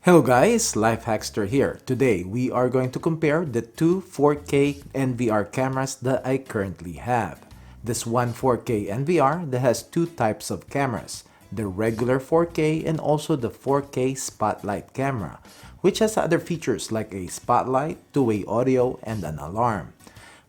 Hello guys, Life Hackster here. Today we are going to compare the two 4K NVR cameras that I currently have. This one 4K NVR that has two types of cameras, the regular 4K and also the 4K spotlight camera, which has other features like a spotlight, two-way audio, and an alarm.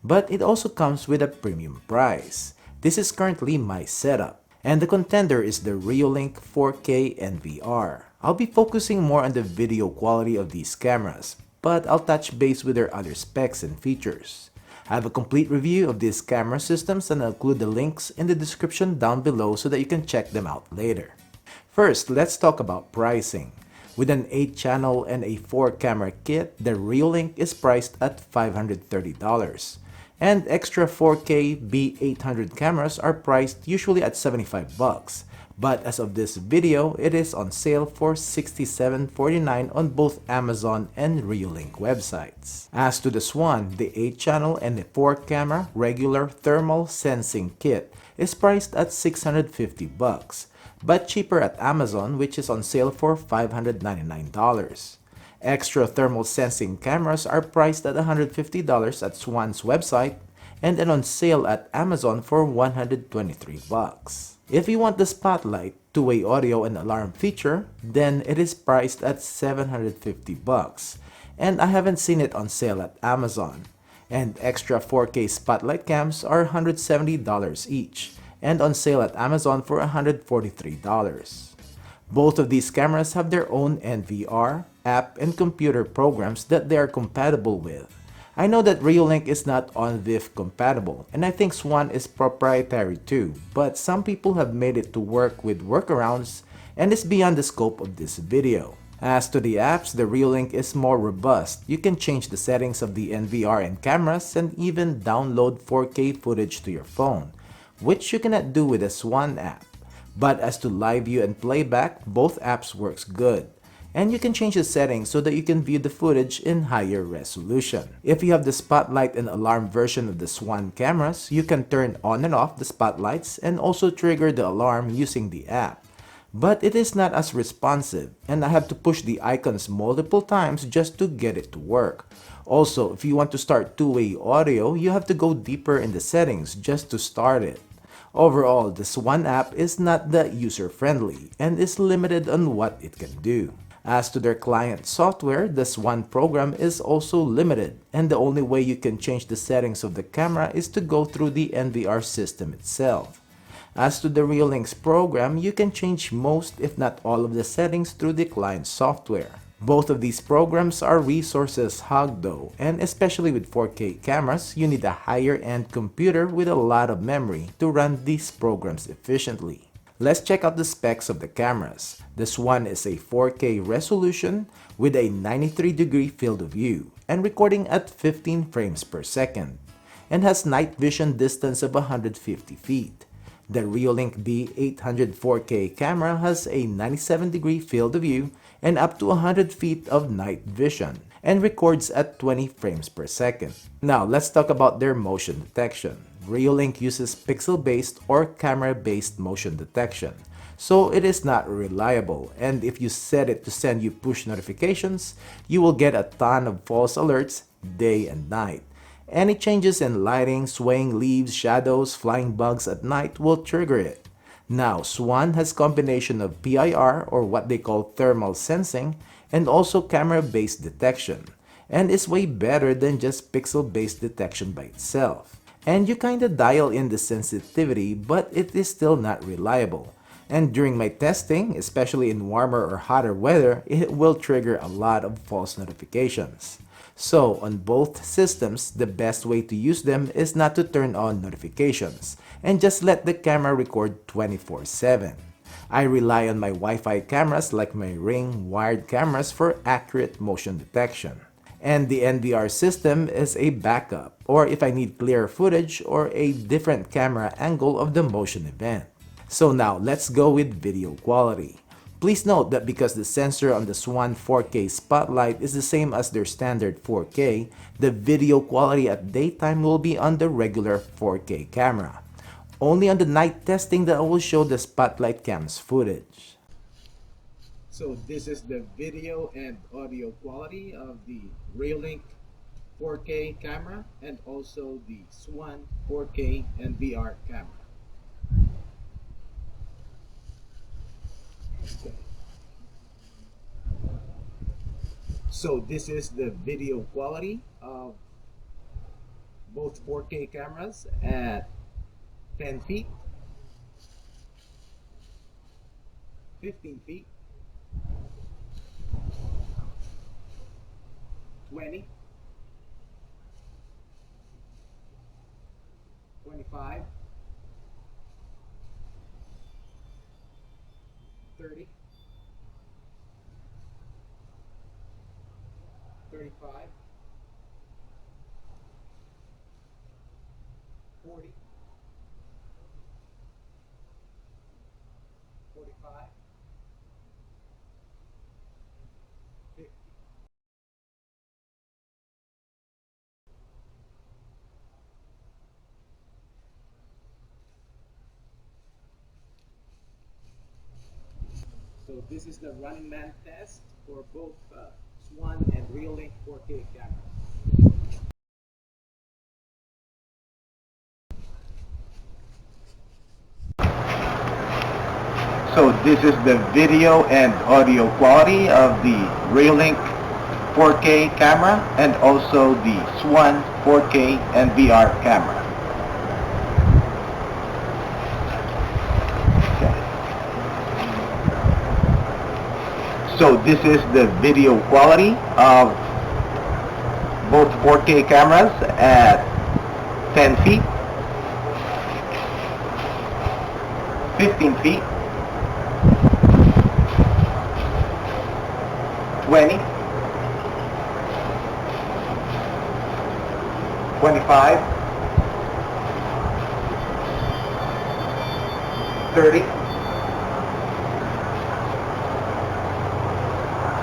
But it also comes with a premium price. This is currently my setup. And the contender is the Reolink 4K NVR. I'll be focusing more on the video quality of these cameras, but I'll touch base with their other specs and features. I have a complete review of these camera systems and I'll include the links in the description down below so that you can check them out later. First, let's talk about pricing. With an 8-channel and a 4-camera kit, the Reolink is priced at $530. And extra 4K B800 cameras are priced usually at $75, but as of this video, it is on sale for $67.49 on both Amazon and Reolink websites. As to the Swann, the 8-channel and the 4-camera regular thermal sensing kit is priced at $650, but cheaper at Amazon, which is on sale for $599. Extra thermal sensing cameras are priced at $150 at Swann's website and then on sale at Amazon for $123. If you want the spotlight, two-way audio and alarm feature, then it is priced at $750 and I haven't seen it on sale at Amazon. And extra 4K spotlight cams are $170 each and on sale at Amazon for $143. Both of these cameras have their own NVR, app, and computer programs that they are compatible with. I know that Reolink is not OnVIF compatible, and I think Swann is proprietary too, but some people have made it to work with workarounds and is beyond the scope of this video. As to the apps, the Reolink is more robust. You can change the settings of the NVR and cameras and even download 4K footage to your phone, which you cannot do with the Swann app. But as to live view and playback, both apps works good. And you can change the settings so that you can view the footage in higher resolution. If you have the spotlight and alarm version of the Swann cameras, you can turn on and off the spotlights and also trigger the alarm using the app. But it is not as responsive, and I have to push the icons multiple times just to get it to work. Also, if you want to start two-way audio, you have to go deeper in the settings just to start it. Overall, the Swann app is not that user-friendly and is limited on what it can do. As to their client software, the Swann program is also limited, and the only way you can change the settings of the camera is to go through the NVR system itself. As to the Reolink's program, you can change most if not all of the settings through the client software. Both of these programs are resources hog though, and especially with 4K cameras, you need a higher-end computer with a lot of memory to run these programs efficiently. Let's check out the specs of the cameras. This one is a 4K resolution with a 93-degree field of view and recording at 15 frames per second and has night vision distance of 150 feet. The Reolink B800 4K camera has a 97-degree field of view and up to 100 feet of night vision and records at 20 frames per second. Now let's talk about their motion detection. Reolink uses pixel-based or camera-based motion detection, so it is not reliable, and if you set it to send you push notifications, you will get a ton of false alerts day and night. Any changes in lighting, swaying leaves, shadows, flying bugs at night will trigger it. Now, Swann has combination of PIR or what they call thermal sensing and also camera-based detection, and is way better than just pixel-based detection by itself. And you kinda dial in the sensitivity, but it is still not reliable. And during my testing, especially in warmer or hotter weather, it will trigger a lot of false notifications. So on both systems, the best way to use them is not to turn on notifications and just let the camera record 24/7. I rely on my Wi-Fi cameras like my Ring wired cameras for accurate motion detection. And the NVR system is a backup, or if I need clear footage or a different camera angle of the motion event. So now let's go with video quality. Please note that because the sensor on the Swann 4K spotlight is the same as their standard 4K, the video quality at daytime will be on the regular 4K camera. Only on the night testing that I will show the spotlight cam's footage. So this is the video and audio quality of the Reolink 4K camera and also the Swann 4K NVR camera. So this is the video quality of both 4K cameras at 10 feet, 15 feet, 20, 25, 30, 35, 40, 45, 50. So this is the running man test for both Swann and Reolink 4K cameras. So this is the video and audio quality of the Reolink 4K camera and also the Swann 4K NVR camera. So this is the video quality of both 4K cameras at 10 feet, 15 feet, 20, 25, 30,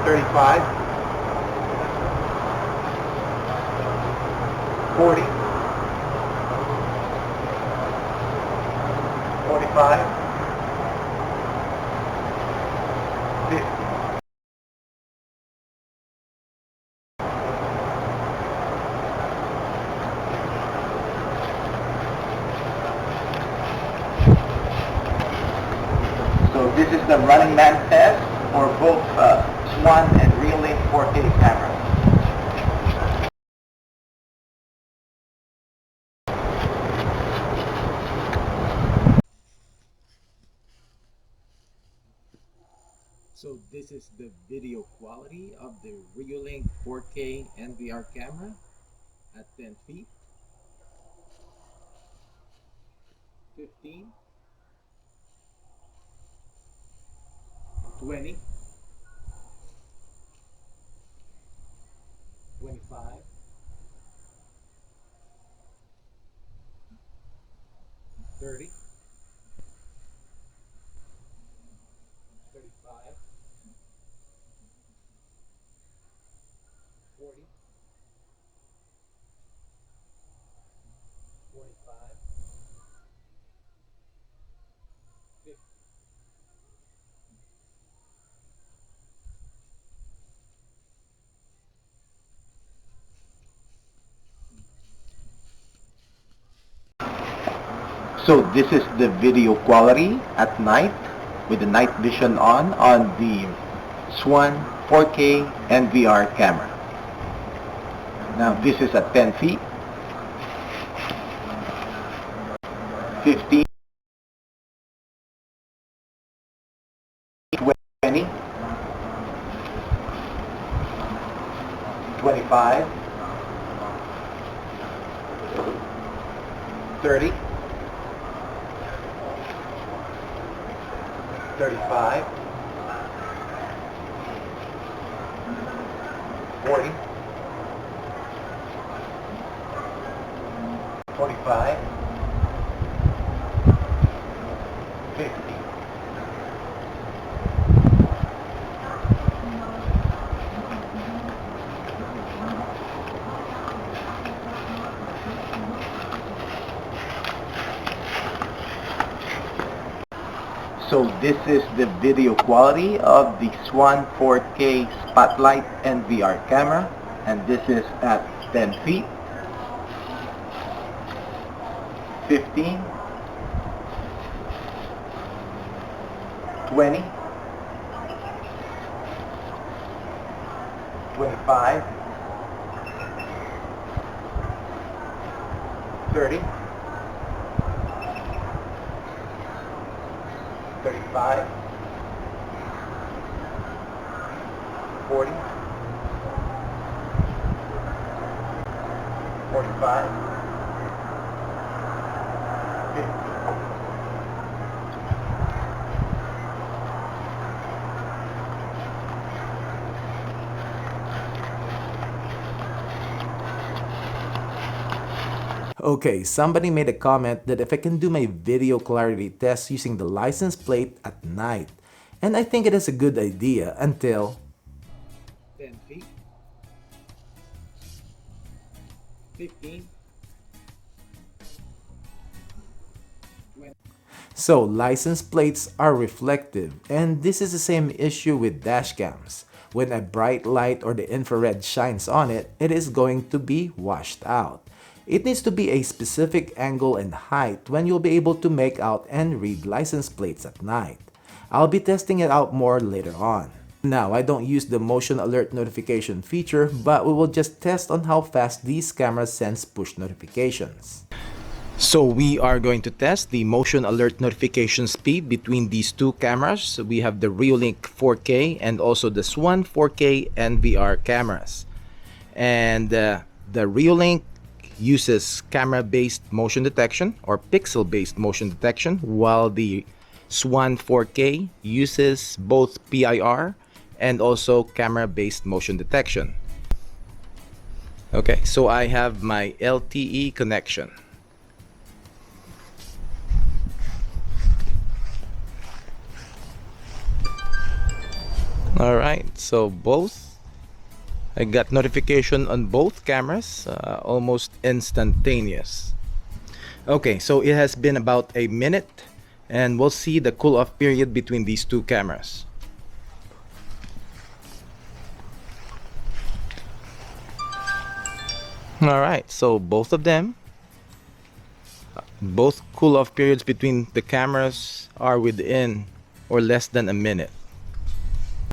35, 40, 45, 50. So this is the running man test for both Swann and Reolink 4K cameras. So this is the video quality of the Reolink 4K NVR camera at 10 feet, 15, 20, 25, 30, 35, 40, 45, 50. So this is the video quality at night with the night vision on the Swann 4K NVR camera. Now this is at 10 feet, 15, 20, 25, 30, 35, 40, 45, 50. So this is the video quality of the Swann 4K Spotlight NVR camera, and this is at 10 feet, 15, 20, 25, 30, 35, 40, 45, 50. Okay, somebody made a comment that if I can do my video clarity test using the license plate at night. And I think it is a good idea until 10 feet, 15, 20. So license plates are reflective, and this is the same issue with dash cams. When a bright light or the infrared shines on it, it is going to be washed out. It needs to be a specific angle and height when you'll be able to make out and read license plates at night. I'll be testing it out more later on. Now, I don't use the motion alert notification feature, but we will just test on how fast these cameras sends push notifications. So we are going to test the motion alert notification speed between these two cameras. We have the Reolink 4K and also the Swann 4K NVR cameras. And the Reolink uses camera-based motion detection or pixel-based motion detection, while the Swann 4K uses both PIR and also camera-based motion detection. Okay, so I have my LTE connection. Alright, so I got notification on both cameras, almost instantaneous. Okay, so it has been about a minute, and we'll see the cool-off period between these two cameras. Alright, so both of them, both cool-off periods between the cameras are within or less than a minute.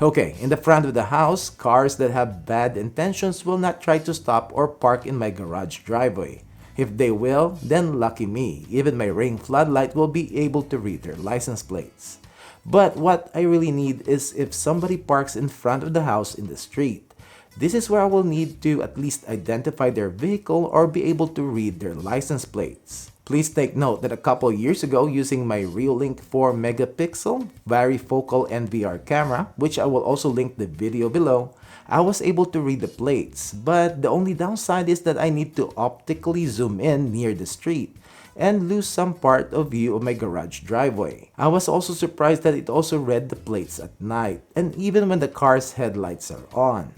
Okay, in the front of the house, cars that have bad intentions will not try to stop or park in my garage driveway. If they will, then lucky me. Even my ring floodlight will be able to read their license plates. But what I really need is if somebody parks in front of the house in the street. This is where I will need to at least identify their vehicle or be able to read their license plates. Please take note that a couple years ago, using my Reolink 4 megapixel varifocal NVR camera, which I will also link the video below, I was able to read the plates. But the only downside is that I need to optically zoom in near the street and lose some part of view of my garage driveway. I was also surprised that it also read the plates at night and even when the car's headlights are on.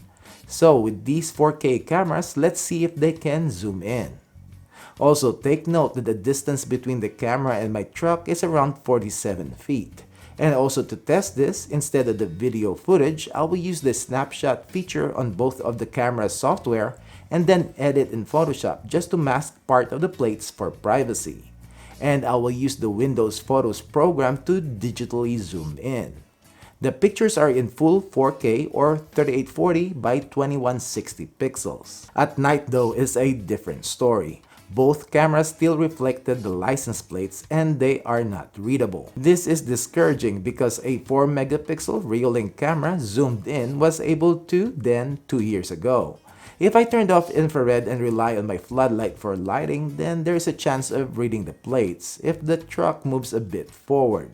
So with these 4K cameras, let's see if they can zoom in. Also, take note that the distance between the camera and my truck is around 47 feet. And also to test this, instead of the video footage, I will use the snapshot feature on both of the camera's software and then edit in Photoshop just to mask part of the plates for privacy. And I will use the Windows Photos program to digitally zoom in. The pictures are in full 4K or 3840 by 2160 pixels. At night though is a different story. Both cameras still reflected the license plates and they are not readable. This is discouraging because a 4 megapixel Reolink camera zoomed in was able to then 2 years ago. If I turned off infrared and rely on my floodlight for lighting, then there's a chance of reading the plates if the truck moves a bit forward.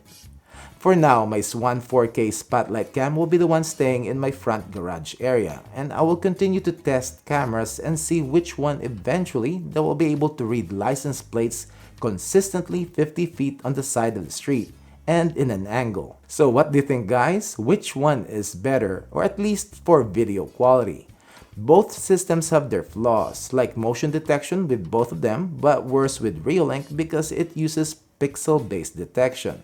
For now, my Swann 4K Spotlight cam will be the one staying in my front garage area, and I will continue to test cameras and see which one eventually that will be able to read license plates consistently 50 feet on the side of the street and in an angle. So what do you think, guys? Which one is better, or at least for video quality? Both systems have their flaws, like motion detection with both of them, but worse with Reolink because it uses pixel-based detection.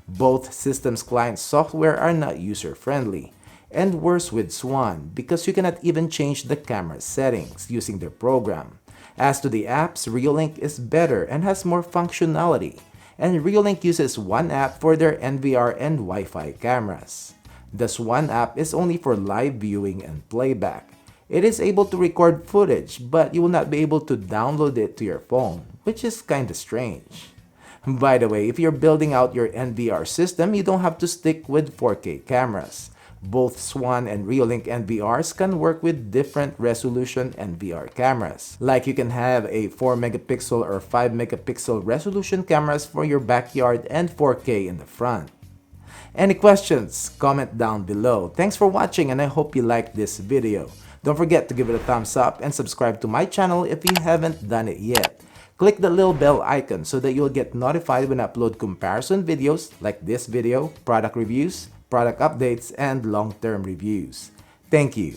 Both systems client software are not user-friendly, and worse with Swann because you cannot even change the camera settings using their program. As to the apps, Reolink is better and has more functionality, and Reolink uses one app for their NVR and Wi-Fi cameras. The Swann app is only for live viewing and playback. It is able to record footage, but you will not be able to download it to your phone, which is kinda strange. By the way, if you're building out your NVR system, you don't have to stick with 4K cameras. Both Swann and Reolink NVRs can work with different resolution NVR cameras. Like you can have a 4 megapixel or 5 megapixel resolution cameras for your backyard and 4K in the front. Any questions? Comment down below. Thanks for watching and I hope you liked this video. Don't forget to give it a thumbs up and subscribe to my channel if you haven't done it yet. Click the little bell icon so that you'll get notified when I upload comparison videos like this video, product reviews, product updates, and long-term reviews. Thank you.